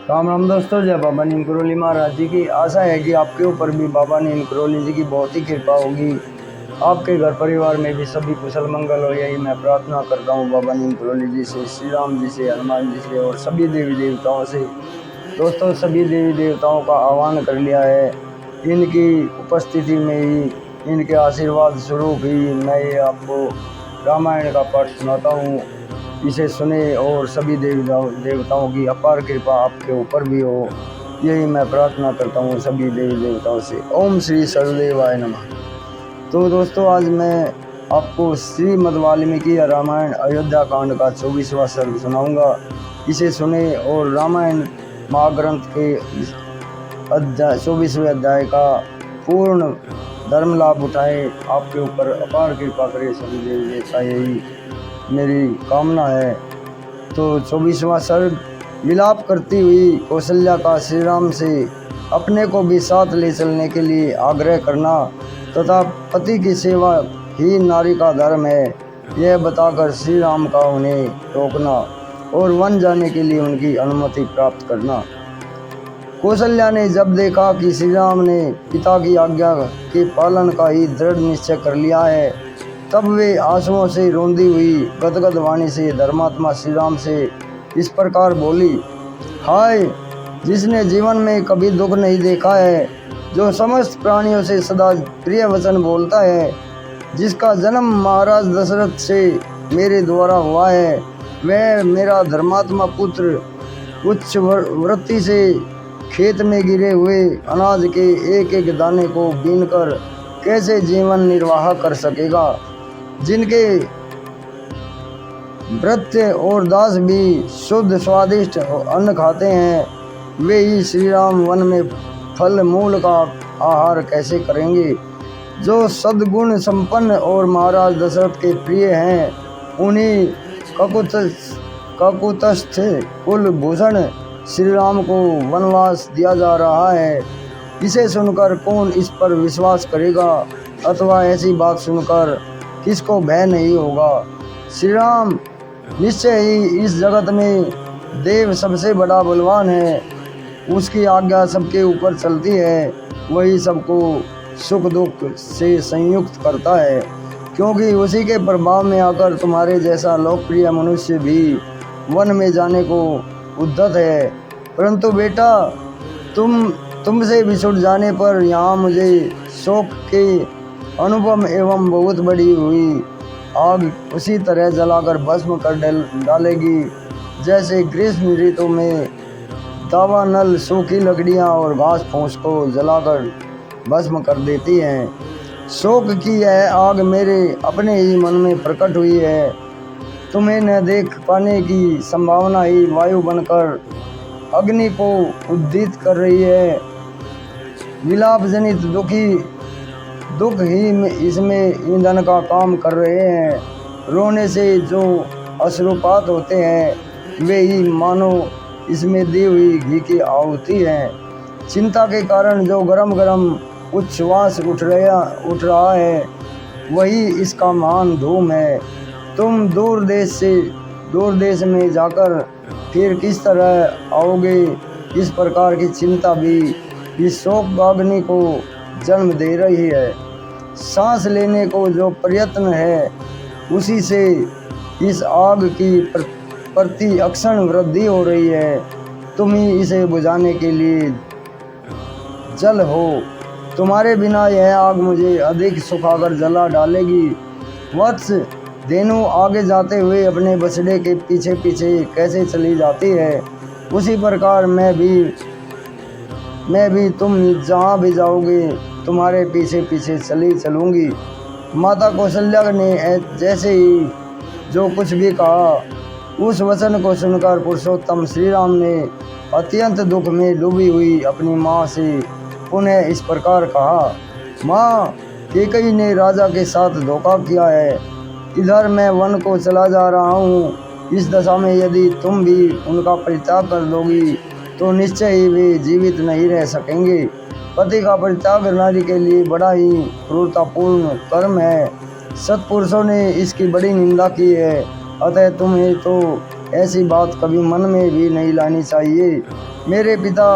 राम राम दोस्तों, जय बाबा नीम करोली महाराज जी की। आशा है कि आपके ऊपर भी बाबा नीम करोली जी की बहुत ही कृपा होगी। आपके घर परिवार में भी सभी कुशल मंगल हो, यही मैं प्रार्थना करता हूँ बाबा नीम करोली जी से, श्री राम जी से, हनुमान जी से और सभी देवी देवताओं से। दोस्तों, सभी देवी देवताओं का आह्वान कर लिया है। इनकी उपस्थिति में ही, इनके आशीर्वाद स्वरूप ही मैं ये आपको रामायण का पाठ सुनाता हूँ। इसे सुने और सभी देवताओं की अपार कृपा आपके ऊपर भी हो, यही मैं प्रार्थना करता हूँ सभी देवी देवताओं से। ओम श्री सरुदेवाय नमः। तो दोस्तों, आज मैं आपको श्रीमद् वाल्मीकि रामायण अयोध्या कांड का 24वां सर्ग सुनाऊंगा। इसे सुने और रामायण महाग्रंथ के अध्याय 24वें अध्याय का पूर्ण धर्म लाभ उठाए। आपके ऊपर अपार कृपा करे सभी देवी देवता, यही मेरी कामना है। तो 24वां सर्ग। विलाप करती हुई कौशल्या का श्री राम से अपने को भी साथ ले चलने के लिए आग्रह करना तथा पति की सेवा ही नारी का धर्म है, यह बताकर श्री राम का उन्हें रोकना और वन जाने के लिए उनकी अनुमति प्राप्त करना। कौशल्या ने जब देखा कि श्री राम ने पिता की आज्ञा के पालन का ही दृढ़ निश्चय कर लिया है, तब वे आंसुओं से रोंदी हुई गदगद वाणी से धर्मात्मा श्री राम से इस प्रकार बोली। हाय, जिसने जीवन में कभी दुख नहीं देखा है, जो समस्त प्राणियों से सदा प्रिय वचन बोलता है, जिसका जन्म महाराज दशरथ से मेरे द्वारा हुआ है, वह मेरा धर्मात्मा पुत्र उच्च वृत्ति से खेत में गिरे हुए अनाज के एक एक दाने को बीनकर कैसे जीवन निर्वाह कर सकेगा। जिनके भृत्य और दास भी शुद्ध स्वादिष्ट अन्न खाते हैं, वे ही श्री राम वन में फल मूल का आहार कैसे करेंगे। जो सद्गुण संपन्न और महाराज दशरथ के प्रिय हैं, उन्हीं ककुतस्थ कुलभूषण श्री राम को वनवास दिया जा रहा है। इसे सुनकर कौन इस पर विश्वास करेगा, अथवा ऐसी बात सुनकर किसको भय नहीं होगा। श्री राम निश्चय ही इस जगत में देव सबसे बड़ा बलवान है। उसकी आज्ञा सबके ऊपर चलती है, वही सबको सुख दुख से संयुक्त करता है, क्योंकि उसी के प्रभाव में आकर तुम्हारे जैसा लोकप्रिय मनुष्य भी वन में जाने को उद्यत है। परंतु बेटा, तुमसे बिछुड़ जाने पर यहाँ मुझे शोक के अनुभव एवं बहुत बड़ी हुई आग उसी तरह जलाकर भस्म कर डालेगी, जैसे ग्रीष्म ऋतु में दावानल सूखी लकड़ियाँ और घास फूस को जलाकर भस्म कर देती हैं। शोक की यह आग मेरे अपने ही मन में प्रकट हुई है। तुम्हें न देख पाने की संभावना ही वायु बनकर अग्नि को उद्दीत कर रही है। विलाप जनित दुख ही इसमें ईंधन का काम कर रहे हैं। रोने से जो अश्रुपात होते हैं, वे ही मानो इसमें दी हुई घी की आहुति है। चिंता के कारण जो गरम गरम उच्छ्वास उठ रहा है, वही इसका महान धूम है। तुम दूर देश में जाकर फिर किस तरह आओगे, इस प्रकार की चिंता भी इस शोक अग्नि को जन्म दे रही है। सांस लेने को जो प्रयत्न है, उसी से इस आग की प्रति अक्षण वृद्धि हो रही है। तुम ही इसे बुझाने के लिए जल हो। तुम्हारे बिना यह आग मुझे अधिक सुखाकर जला डालेगी। वत्स, धेनु आगे जाते हुए अपने बछड़े के पीछे पीछे कैसे चली जाती है, उसी प्रकार मैं भी तुम जहाँ भी जाओगे तुम्हारे पीछे पीछे चलूँगी। माता कौशल्या ने जैसे ही जो कुछ भी कहा, उस वचन को सुनकर पुरुषोत्तम श्री राम ने अत्यंत दुख में डूबी हुई अपनी माँ से पुनः इस प्रकार कहा। माँ, कैकेयी ने राजा के साथ धोखा किया है। इधर मैं वन को चला जा रहा हूँ। इस दशा में यदि तुम भी उनका परित्याग कर दोगी, तो निश्चय ही वे जीवित नहीं रह सकेंगे। पति का परित्याग नारी के लिए बड़ा ही क्रूरतापूर्ण कर्म है। सत्पुरुषों ने इसकी बड़ी निंदा की है। अतः तुम्हें तो ऐसी बात कभी मन में भी नहीं लानी चाहिए। मेरे पिता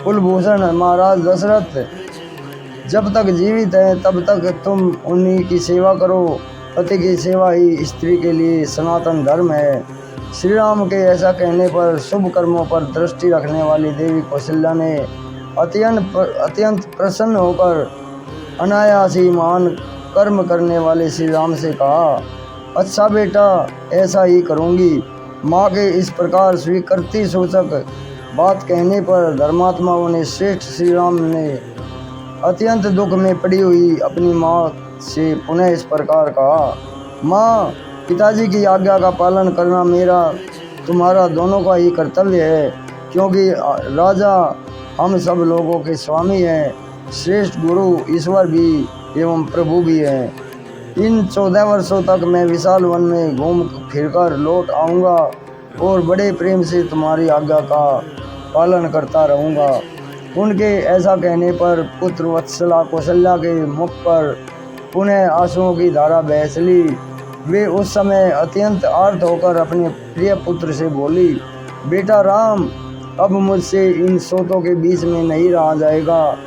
कुलभूषण महाराज दशरथ जब तक जीवित हैं तब तक तुम उन्हीं की सेवा करो। पति की सेवा ही स्त्री के लिए सनातन धर्म है। श्री राम के ऐसा कहने पर शुभ कर्मों पर दृष्टि रखने वाली देवी कौशल्या ने अत्यंत प्रसन्न होकर अनायास ही महान कर्म करने वाले श्री राम से कहा, अच्छा बेटा, ऐसा ही करूँगी। माँ के इस प्रकार स्वीकृति सूचक बात कहने पर धर्मात्माओं ने श्रेष्ठ श्री राम ने अत्यंत दुख में पड़ी हुई अपनी माँ से पुनः इस प्रकार कहा, माँ, पिताजी की आज्ञा का पालन करना मेरा तुम्हारा दोनों का ही कर्तव्य है, क्योंकि राजा हम सब लोगों के स्वामी हैं, श्रेष्ठ गुरु ईश्वर भी एवं प्रभु भी हैं। इन 14 वर्षों तक मैं विशाल वन में घूम फिरकर लौट आऊँगा और बड़े प्रेम से तुम्हारी आज्ञा का पालन करता रहूँगा। उनके ऐसा कहने पर पुत्र वत्सला कौशल्या के मुख पर पुनः आंसुओं की धारा बह चली। वे उस समय अत्यंत आर्त होकर अपने प्रिय पुत्र से बोली, बेटा राम, अब मुझसे इन सोतों के बीच में नहीं रहा जाएगा।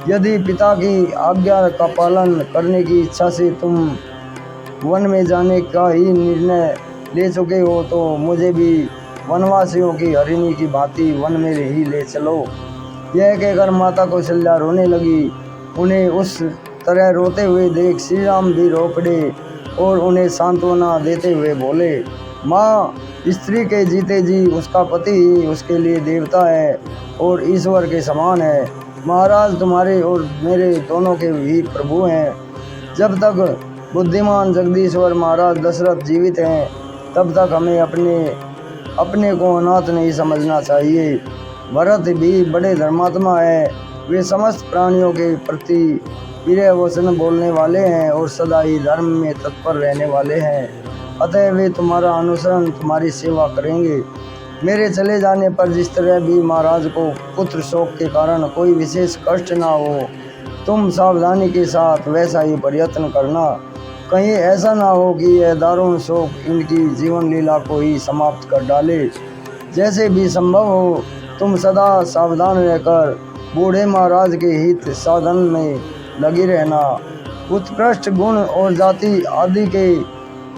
यदि पिता की आज्ञा का पालन करने की इच्छा से तुम वन में जाने का ही निर्णय ले चुके हो तो मुझे भी वनवासियों की हरिणी की भांति वन में ही ले चलो। यह कहकर माता कौशल्या रोने लगी। उन्हें उस तरह रोते हुए देख श्री राम भी रो पड़े और उन्हें सांत्वना देते हुए बोले, माँ, स्त्री के जीते जी उसका पति ही उसके लिए देवता है और ईश्वर के समान है। महाराज तुम्हारे और मेरे दोनों के भी प्रभु हैं। जब तक बुद्धिमान जगदीश्वर महाराज दशरथ जीवित हैं तब तक हमें अपने को अनाथ नहीं समझना चाहिए। भरत भी बड़े धर्मात्मा है, वे समस्त प्राणियों के प्रति प्रिय वचन बोलने वाले हैं और सदा ही धर्म में तत्पर रहने वाले हैं। अतः वे तुम्हारा अनुसरण, तुम्हारी सेवा करेंगे। मेरे चले जाने पर जिस तरह भी महाराज को पुत्र शोक के कारण कोई विशेष कष्ट ना हो, तुम सावधानी के साथ वैसा ही प्रयत्न करना। कहीं ऐसा ना हो कि यह दारुण शोक इनकी जीवन लीला को ही समाप्त कर डाले। जैसे भी संभव हो तुम सदा सावधान रहकर बूढ़े महाराज के हित साधन में लगी रहना। उत्कृष्ट गुण और जाति आदि के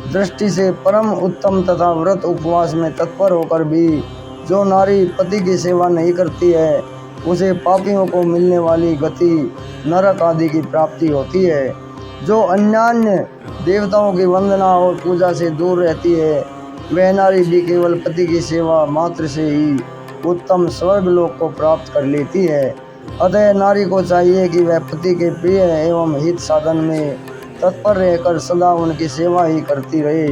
दृष्टि से परम उत्तम तथा व्रत उपवास में तत्पर होकर भी जो नारी पति की सेवा नहीं करती है, उसे पापियों को मिलने वाली गति नरक आदि की प्राप्ति होती है। जो अन्यान्य देवताओं की वंदना और पूजा से दूर रहती है, वह नारी भी केवल पति की सेवा मात्र से ही उत्तम स्वर्ग लोक को प्राप्त कर लेती है। अतः नारी को चाहिए कि वह पति के प्रिय एवं हित साधन में तत्पर रहकर सदा उनकी सेवा ही करती रहे।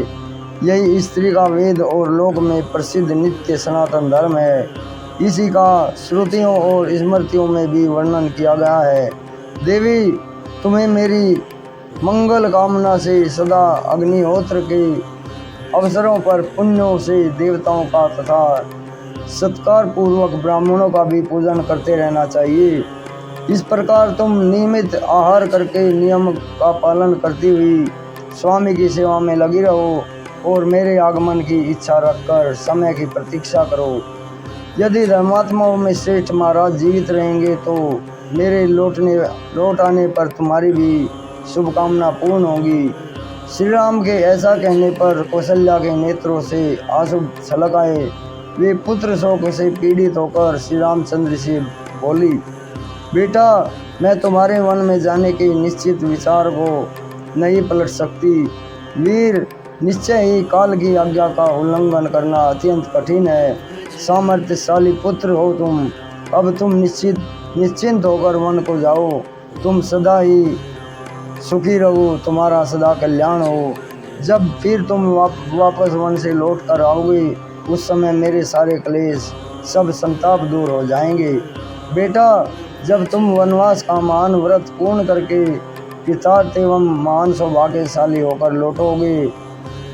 यही स्त्री का वेद और लोक में प्रसिद्ध नित्य सनातन धर्म है। इसी का श्रुतियों और स्मृतियों में भी वर्णन किया गया है। देवी, तुम्हें मेरी मंगल कामना से सदा अग्निहोत्र के अवसरों पर पुण्यों से देवताओं का तथा सत्कार पूर्वक ब्राह्मणों का भी पूजन करते रहना चाहिए। इस प्रकार तुम नियमित आहार करके नियम का पालन करती हुई स्वामी की सेवा में लगी रहो और मेरे आगमन की इच्छा रखकर समय की प्रतीक्षा करो। यदि धर्मात्माओं में श्रेष्ठ महाराज जीवित रहेंगे तो मेरे लौट आने पर तुम्हारी भी शुभकामना पूर्ण होगी। श्री राम के ऐसा कहने पर कौशल्या के नेत्रों से आंसू छलक आए। वे पुत्र शोक से पीड़ित होकर श्री रामचंद्र से बोली, बेटा, मैं तुम्हारे वन में जाने के निश्चित विचार को नहीं पलट सकती। वीर, निश्चय ही काल की आज्ञा का उल्लंघन करना अत्यंत कठिन है। सामर्थ्यशाली पुत्र हो तुम। अब तुम निश्चिंत होकर वन को जाओ। तुम सदा ही सुखी रहो, तुम्हारा सदा कल्याण हो। जब फिर तुम वापस वन से लौट कर आओगे, उस समय मेरे सारे क्लेश, सब संताप दूर हो जाएंगे। बेटा, जब तुम वनवास का महान व्रत पूर्ण करके कृतार्थ एवं महान सौभाग्यशाली होकर लौटोगे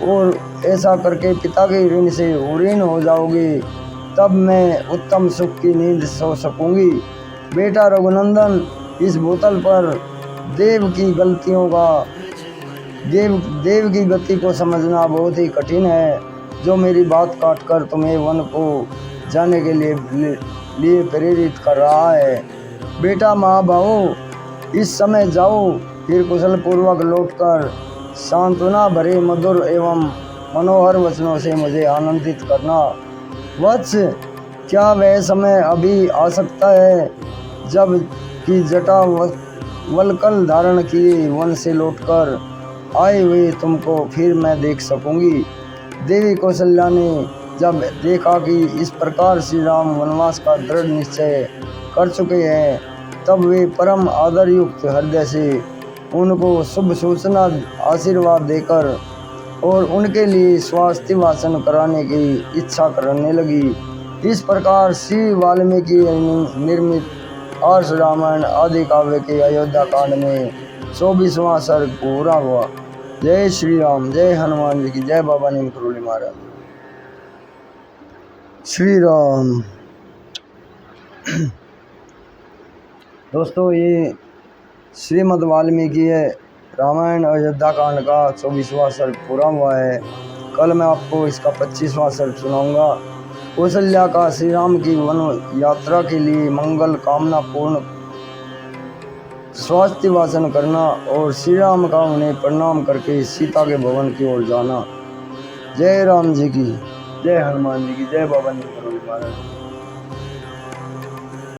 और ऐसा करके पिता के ऋण से उऋण हो जाओगे, तब मैं उत्तम सुख की नींद सो सकूंगी। बेटा रघुनंदन, इस भूतल पर देव की गति को समझना बहुत ही कठिन है। जो मेरी बात काट कर तुम्हें वन को जाने के लिए प्रेरित कर रहा है। बेटा माँ बहू, इस समय जाओ, फिर कुशल पूर्वक लौटकर सांत्वना भरे मधुर एवं मनोहर वचनों से मुझे आनंदित करना। वत्स, क्या वह समय अभी आ सकता है जब कि जटा वल्कल धारण किए वन से लौटकर आए हुए तुमको फिर मैं देख सकूंगी? देवी कौशल्या ने जब देखा कि इस प्रकार श्री राम वनवास का दृढ़ निश्चय कर चुके हैं, तब वे परम आदरयुक्त हृदय से उनको शुभ सूचना आशीर्वाद देकर और उनके लिए स्वास्थ्य भाषण कराने की इच्छा करने लगी। इस प्रकार श्री वाल्मीकि निर्मित आर्ष रामायण आदि काव्य के अयोध्या कांड में 24वां सर्ग पूरा हुआ। जय श्री राम, जय हनुमान जी की जय। बाबा नीम करोली महाराज। श्री राम। दोस्तों, ये श्रीमद् वाल्मीकि रामायण अयोध्या कांड का 24वां सर्ग पूरा हुआ है। कल मैं आपको इसका 25वां सर्ग सुनाऊंगा। कौशल्या का श्री राम की वन यात्रा के लिए मंगल कामना पूर्ण स्वास्थ्य भाषण करना और श्री राम का उन्हें प्रणाम करके सीता के भवन की ओर जाना। जय राम जी की जय, हनुमान जी की जय। बाबा नीम करोली महाराज।